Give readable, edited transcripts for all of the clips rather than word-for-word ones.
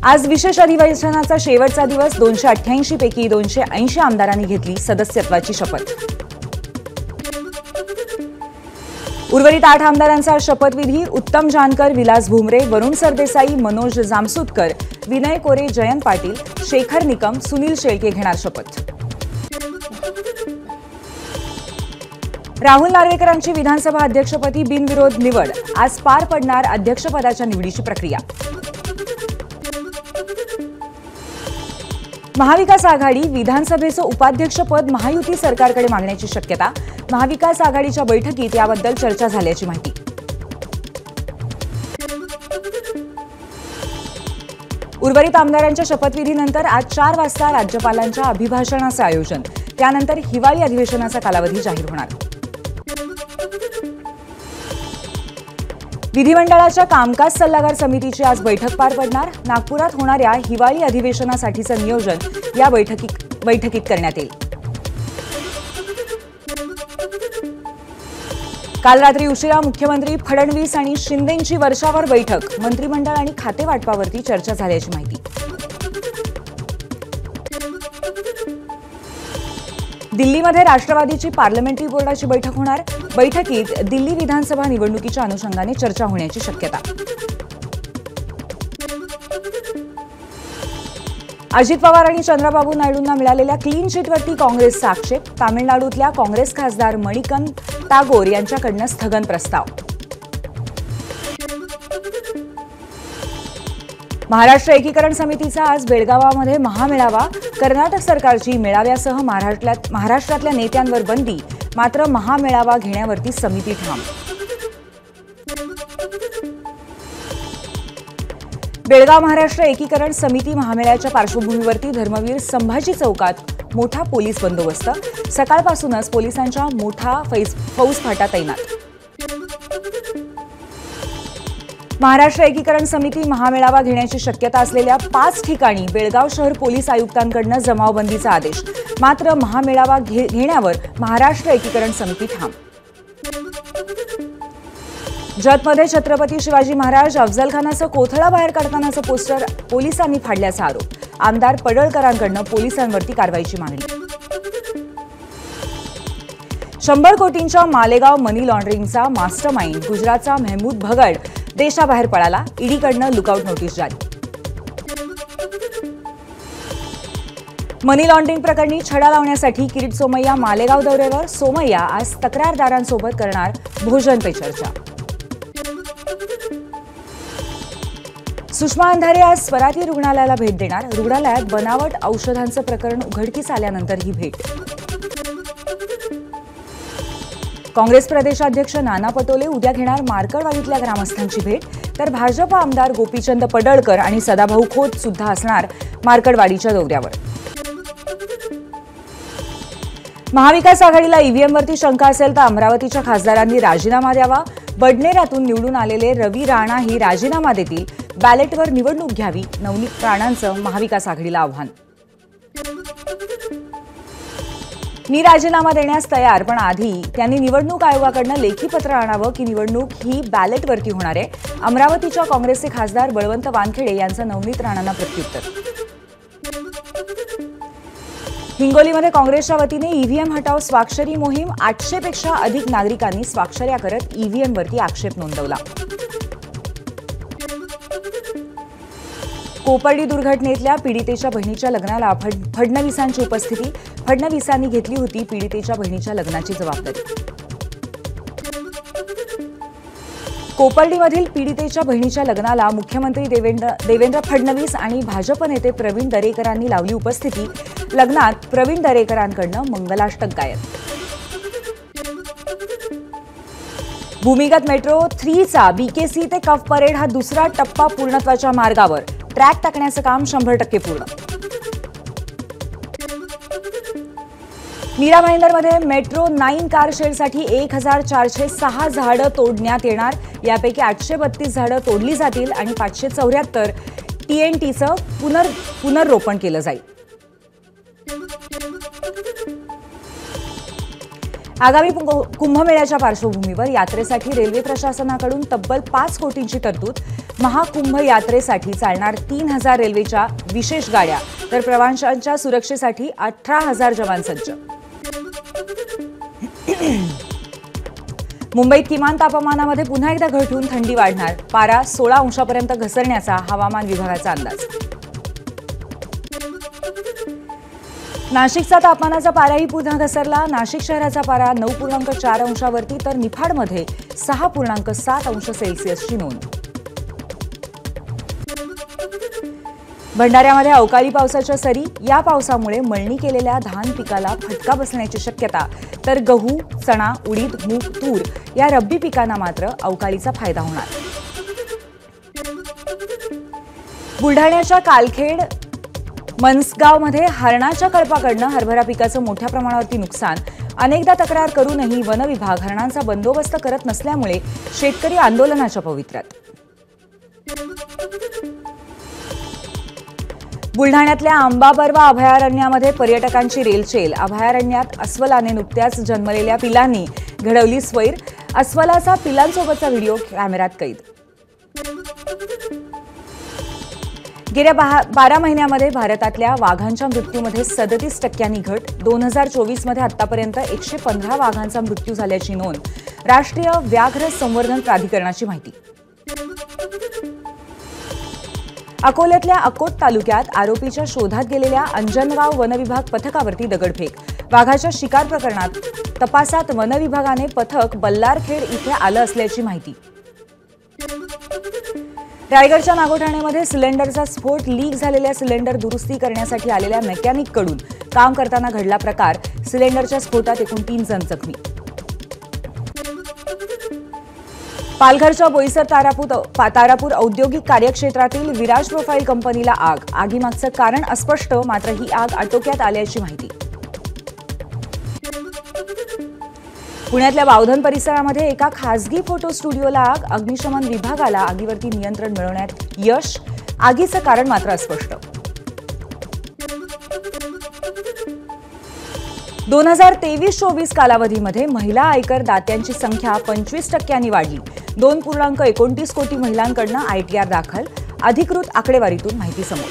आज विशेष अधिवेशनाचा शेवटचा दिवस 288 पैकी 280 आमदारांनी घेतली सदस्यत्वाची शपथ। उर्वरित 8 आमदारांचा शपथविधी उत्तम जानकर, विलास भुमरे, वरुण सरदेसाई, मनोज जामसुदकर, विनय कोरे, जयंत पाटील, शेखर निकम, सुनील शेळके घेणार शपथ। राहुल नार्वेकरांची विधानसभा अध्यक्षपदी बिनविरोध निवड। आज पार पडणार अध्यक्षपदाच्या निवडीची प्रक्रिया। महाविकास आघाडी विधानसभेचं उपाध्यक्षपद महायुती सरकारकडे मागण्याची शक्यता। महाविकास आघाडीच्या बैठकीत याबद्दल चर्चा झाल्याची माहिती। उर्वरित आमदारांच्या शपथविधीनंतर आज 4 वाजता राज्यपालांच्या अभिभाषणाचं आयोजन। त्यानंतर हिवाळी अधिवेशनाचा कालावधी जाहीर होणार। विधिमंडळाच्या कामकाज सल्लागार समितीची आज बैठक पार पडणार। नागपुरात होणाऱ्या हिवाळी अधिवेशनासाठीचं नियोजन या बैठकीत करण्यात येईल। काल रात्री उशिरा मुख्यमंत्री फडणवीस आणि शिंदेंची वर्षावर बैठक। मंत्रिमंडळ आणि खाते वाटपावरती चर्चा झाल्याची माहिती। दिल्लीमध्ये राष्ट्रवादीची पार्लमेंटरी बोर्डाची बैठक होणार। बैठकीत दिल्ली विधानसभा निवडणुकीच्या अनुषंगाने चर्चा होण्याची शक्यता। अजित पवार आणि चंद्रबाबू नायडूंना मिळालेल्या क्लीन चिटवरती काँग्रेसचा आक्षेप। तामिळनाडूतल्या काँग्रेस खासदार मणिकन टागोर यांच्याकडून स्थगन प्रस्ताव। महाराष्ट्र एकीकरण समितीचा आज बेळगावामध्ये महामेळावा। कर्नाटक सरकारची मेळाव्यासह महाराष्ट्रातल्या नेत्यांवर बंदी, मात्र महामेळावा घेण्यावरती समिती ठाम। बेळगाव महाराष्ट्र एकीकरण समिती महामेळ्याच्या पार्श्वभूमीवरती धर्मवीर संभाजी चौकात मोठा पोलीस बंदोबस्त। सकाळपासूनच पोलिसांच्या मोठा फौजफाटा तैनात। महाराष्ट्र एकीकरण समिती महामेळावा घेण्याची शक्यता असलेल्या 5 ठिकाणी बेळगाव शहर पोलीस आयुक्तांकडून जमावबंदीचा आदेश, मात्र महामेळावा घेण्यावर महाराष्ट्र एकीकरण समिती ठाम। जतमध्ये छत्रपती शिवाजी महाराज अफजलखानाचं कोथळा बाहेर काढतानाचं पोस्टर पोलिसांनी फाडल्याचा आरोप। आमदार पडळकरांकडून पोलिसांवरती कारवाईची मागणी। 100 कोटींच्या मालेगाव मनी लॉन्ड्रिंगचा मास्टरमाइंड गुजरातचा महमूद भगड देशाबाहेर पळाला। ईडीकडून लुकआउट नोटीस जारी। मनी लॉन्ड्रिंग प्रकरणी छडा लावण्यासाठी किरीट सोमय्या मालेगाव दौऱ्यावर। सोमय्या आज तक्रारदारांसोबत करणार भोजन पे चर्चा। सुषमा अंधारे आज स्वराती रुग्णालयाला भेट देणार। रुग्णालयात बनावट औषधांचं प्रकरण उघडकीस आल्यानंतर ही भेट। काँग्रेस प्रदेशाध्यक्ष नाना पटोले उद्या घेणार मार्कडवाडीतल्या ग्रामस्थांची भेट, तर भाजप आमदार गोपीचंद पडळकर आणि सदाभाऊ खोत सुद्धा असणार मार्कडवाडीच्या दौऱ्यावर। महाविकास आघाडीला ईव्हीएमवरती शंका असेल तर अमरावतीच्या खासदारांनी राजीनामा द्यावा। बडनेरातून निवडून आलेले रवी राणाही राजीनामा देतील। बॅलेटवर निवडणूक घ्यावी, नवनीत राणांचं महाविकास आघाडीला आव्हान। मी राजीनामा देण्यास तयार, पण आधी त्यांनी निवडणूक आयोगाकडून लेखी पत्र आणावं की निवडणूक ही बॅलेटवरती होणार आहे। अमरावतीच्या काँग्रेसचे खासदार बळवंत वानखेडे यांचं नवनीत राणांना प्रत्युत्तर। हिंगोलीमध्ये काँग्रेसच्या वतीने ईव्हीएम हटाव स्वाक्षरी मोहीम। 800 पेक्षा अधिक नागरिकांनी स्वाक्षऱ्या करत ईव्हीएमवरती आक्षेप नोंदवला। कोपर्डी दुर्घटनेतल्या पीडितेच्या बहिणीच्या लग्नाला फडणवीसांची उपस्थिती। फडणवीसांनी घेतली होती पीडितेच्या बहिणीच्या लग्नाची जबाबदारी। कोपर्डीमधील पीडितेच्या बहिणीच्या लग्नाला मुख्यमंत्री देवेंद्र फडणवीस आणि भाजप नेते प्रवीण दरेकरांनी लावली उपस्थिती। लग्नात प्रवीण दरेकरांकडून मंगलाष्टक गायन। भूमिगत मेट्रो 3चा बीकेसी ते कफ परेड हा दुसरा टप्पा पूर्णत्वाच्या मार्गावर। ट्रॅक टाकण्याचं काम 100% पूर्ण। मीरा भाईंदरमध्ये मेट्रो 9 कार शेडसाठी 1406 झाडं तोडण्यात येणार। यापैकी 832 झाडं तोडली जातील आणि 574 TNTचं पुनर्रोपण केलं जाईल। आगामी कुंभमेळ्याच्या पार्श्वभूमीवर यात्रेसाठी रेल्वे प्रशासनाकडून तब्बल 5 कोटींची तरतूद. महाकुंभ यात्रेसाठी चालणार 3000 रेल्वेच्या विशेष गाड्या, तर प्रवाशांच्या सुरक्षेसाठी 18,000 जवान सज्ज. मुंबईत किमान तापमानामध्ये पुन्हा एकदा घट होऊन थंडी वाढणार. पारा 16 अंशापर्यंत घसरण्याचा हवामान विभागाचा अंदाज. नाशिकचा तापमानाचा पाराही पुन्हा घसरला. नाशिक शहराचा पारा 9.4 अंशावरती, तर निफाडमध्ये 6.7 अंश सेल्सिअसची नोंद. भंडाऱ्यामध्ये अवकाळी पावसाच्या सरी. या पावसामुळे मळणी केलेल्या धान पिकाला फटका बसण्याची शक्यता, तर गहू, चणा, उडीद, मूग, तूर या रब्बी पिकांना मात्र अवकाळीचा फायदा होणार. बुलढाण्याच्या कालखेड मनसगावमध्ये हरणाच्या कळपाकडनं हरभरा पिकाचं मोठ्या प्रमाणावरती नुकसान. अनेकदा तक्रार करूनही वन विभाग हरणांचा बंदोबस्त करत नसल्यामुळे शेतकरी आंदोलनाच्या पवित्र्यात. बुलढाण्यातल्या आंबाबर्वा अभयारण्यामध्ये पर्यटकांची रेलचेल. अभयारण्यात अस्वलाने नुकत्याच जन्मलेल्या पिलांनी घडवली स्वैर. अस्वलाचा पिलांसोबतचा व्हिडिओ कॅमेऱ्यात कैद. गेल्या 12 महिन्यामध्ये भारतातल्या वाघांच्या मृत्यूमध्ये 37% घट. 2024मध्ये आतापर्यंत 115 वाघांचा मृत्यू झाल्याची नोंद. राष्ट्रीय व्याघ्र संवर्धन प्राधिकरणाची माहिती. अकोल्यातल्या अकोट तालुक्यात आरोपीच्या शोधात गेलेल्या अंजनगाव वनविभाग पथकावरती दगडफेक. वाघाच्या शिकार प्रकरणात तपासात वनविभागाने पथक बल्लारखेड इथे आलं असल्याची माहिती. रायगडच्या नागोठाण्यामध्ये सिलेंडरचा स्फोट. लीक झालेल्या सिलेंडर दुरुस्ती करण्यासाठी आलेल्या मेकॅनिककडून काम करताना घडला प्रकार. सिलेंडरच्या स्फोटात एकूण 3 जण जखमी. पालघरच्या बोईसर तारापूर औद्योगिक कार्यक्षेत्रातील विराज प्रोफाईल कंपनीला आग. आगीमागचं कारण अस्पष्ट, मात्र ही आग आटोक्यात आल्याची माहिती. पुण्यातल्या बावधन परिसरामध्ये एका खासगी फोटो स्टुडिओला आग. अग्निशमन विभागाला आगीवरती नियंत्रण मिळवण्यात यश. आगीचं कारण मात्र अस्पष्ट. 2023-24 कालावधीमध्ये महिला आयकर दात्यांची संख्या 25% वाढली. 2.29 कोटी महिलांकडून ITR दाखल. अधिकृत आकडेवारीतून माहिती समोर.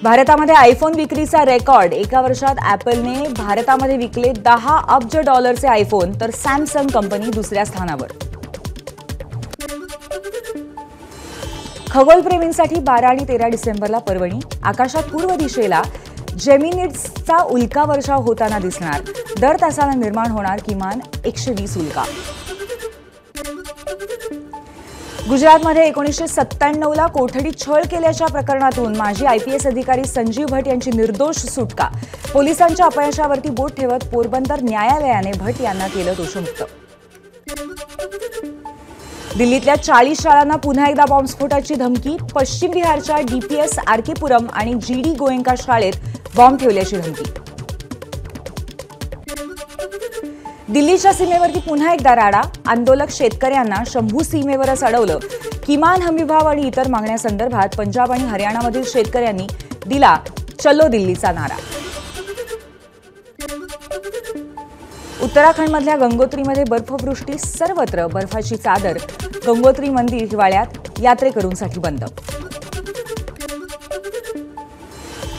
भारतामध्ये आयफोन विक्रीचा रेकॉर्ड. एका वर्षात ॲपलने भारतामध्ये विकले $10 अब्ज आयफोन, तर सॅमसंग कंपनी दुसऱ्या स्थानावर. खगोलप्रेमींसाठी 12 आणि 13 डिसेंबरला पर्वणी. आकाशात पूर्व दिशेला जेमिनिड्सचा उल्का वर्षाव होताना दिसणार. दर तासाला निर्माण होणार किमान 120 उल्का. गुजरातमध्ये 1997ला कोठडीत छळ केल्याच्या प्रकरणातून माजी IPS अधिकारी संजीव भट यांची निर्दोष सुटका. पोलिसांच्या अपयशावरती बोट ठेवत पोरबंदर न्यायालयाने भट यांना केलं दोषमुक्त. दिल्लीतल्या 40 शाळांना पुन्हा एकदा बॉम्बस्फोटाची धमकी. पश्चिम बिहारच्या DPS RK पुरम आणि GD गोयंका शाळेत बॉम्ब ठेवल्याची धमकी. दिल्लीच्या सीमेवरती पुन्हा एकदा राडा. आंदोलक शेतकऱ्यांना शंभू सीमेवरच अडवलं. किमान हमीभाव आणि इतर मागण्यासंदर्भात पंजाब आणि हरियाणामधील शेतकऱ्यांनी दिला चलो दिल्लीचा नारा. उत्तराखंडमधल्या गंगोत्रीमध्ये बर्फवृष्टी. सर्वत्र बर्फाची चादर. गंगोत्री मंदिर हिवाळ्यात यात्रेकरूंसाठी बंद.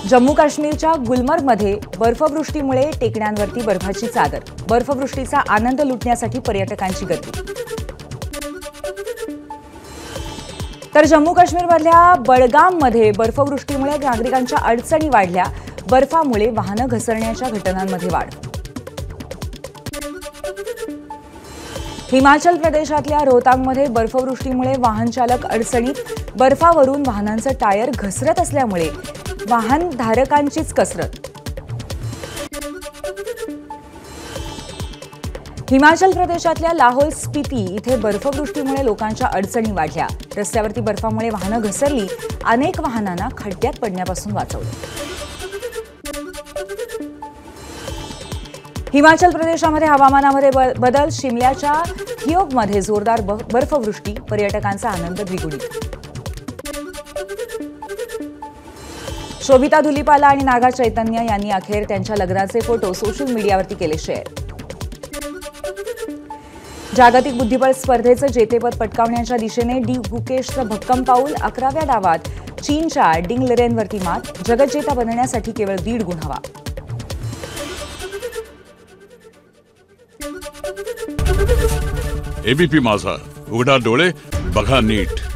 जम्मू काश्मीरच्या गुलमर्गमध्ये बर्फवृष्टीमुळे टेकड्यांवरती बर्फाची चादर. बर्फवृष्टीचा आनंद लुटण्यासाठी पर्यटकांची गर्दी. तर जम्मू काश्मीरमधल्या बडगाममध्ये बर्फवृष्टीमुळे नागरिकांच्या अडचणी वाढल्या. बर्फामुळे वाहनं घसरण्याच्या घटनांमध्ये वाढ. हिमाचल प्रदेशातल्या रोहतांगमध्ये बर्फवृष्टीमुळे वाहन चालक अडचणीत. बर्फावरून वाहनांचं टायर घसरत असल्यामुळे वाहनधारकांचीच कसरत. हिमाचल प्रदेशातल्या लाहोल स्पिती इथे बर्फवृष्टीमुळे लोकांच्या अडचणी वाढल्या. रस्त्यावरती बर्फामुळे वाहनं घसरली. अनेक वाहनांना खड्ड्यात पडण्यापासून वाचवलं. हिमाचल प्रदेशामध्ये हवामानामध्ये बदल. शिमल्याच्या थियोगमध्ये जोरदार बर्फवृष्टी. पर्यटकांचा आनंद द्विगुणित. शोभिता धुलिपाला आणि नागा चैतन्य यांनी अखेर त्यांच्या लग्नाचे फोटो सोशल मीडियावरती केले शेअर. जागतिक बुद्धिबळ स्पर्धेचं जेतेपद पटकावण्याच्या दिशेने डी गुकेशचं भक्कम पाऊल. 11व्या डावात चीनच्या डिंग लिरेनवरती मात. जगज्जेता बनण्यासाठी केवळ 1.5 गुण हवा. एबीपी माझा, उघडा डोळे बघा नीट.